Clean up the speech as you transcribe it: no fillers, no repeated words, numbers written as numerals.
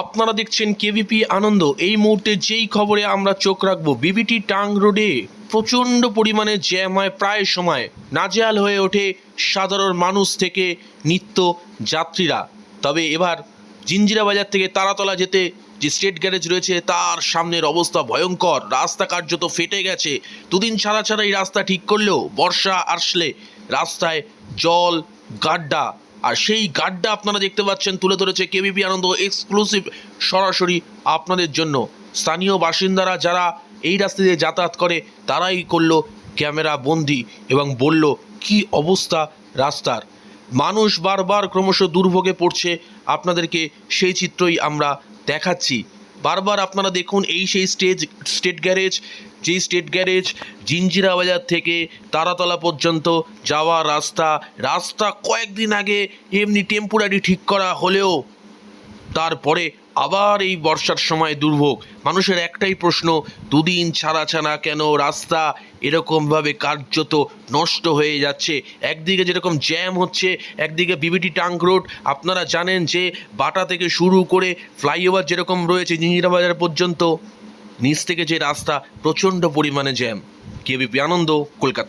আপনারা দেখছেন কেভিপি আনন্দ। এই মুহূর্তে যেই খবরে আমরা চোখ রাখবো, বিবিটি টাং রোডে প্রচণ্ড পরিমাণে জ্যাম হয়, প্রায় সময় নাজেহাল হয়ে ওঠে সাধারণ মানুষ থেকে নিত্য যাত্রীরা। তবে এবার জিঞ্জিরা বাজার থেকে তারাতলা যেতে যে স্টেট গ্যারেজ রয়েছে তার সামনের অবস্থা ভয়ঙ্কর, রাস্তা কার্যত ফেটে গেছে। দুদিন ছাড়া ছাড়া এই রাস্তা ঠিক করলেও বর্ষা আসলে রাস্তায় জল, গাড্ডা, আর সেই গাড্ডা আপনারা দেখতে পাচ্ছেন তুলে ধরেছে কেভিপি আনন্দ এক্সক্লুসিভ, সরাসরি আপনাদের জন্য। স্থানীয় বাসিন্দারা যারা এই রাস্তা দিয়ে যাতায়াত করে তারাই করলো ক্যামেরা বন্দি এবং বলল কি অবস্থা রাস্তার। মানুষ বারবার ক্রমশ দুর্ভোগে পড়ছে, আপনাদেরকে সেই চিত্রই আমরা দেখাচ্ছি। বারবার আপনারা দেখুন, এই সেই স্টেট গ্যারেজ, যেই স্টেট গ্যারেজ জিঞ্জিরা বাজার থেকে তারাতলা পর্যন্ত যাওয়া রাস্তা কয়েকদিন আগে এমনি টেম্পোরারি ঠিক করা হলেও তারপরে আবার এই বর্ষার সময় দুর্ভোগ। মানুষের একটাই প্রশ্ন, দুদিন ছাড়া ছাড়া কেন রাস্তা এরকমভাবে কার্যত নষ্ট হয়ে যাচ্ছে? একদিকে যেরকম জ্যাম হচ্ছে, একদিকে বিবিটি টাং রোড, আপনারা জানেন যে বাটা থেকে শুরু করে ফ্লাইওভার যেরকম রয়েছে জিঞ্জিরা বাজার পর্যন্ত, নিচ থেকে যে রাস্তা প্রচণ্ড পরিমাণে জ্যাম। কেভিপি আনন্দ, কলকাতা।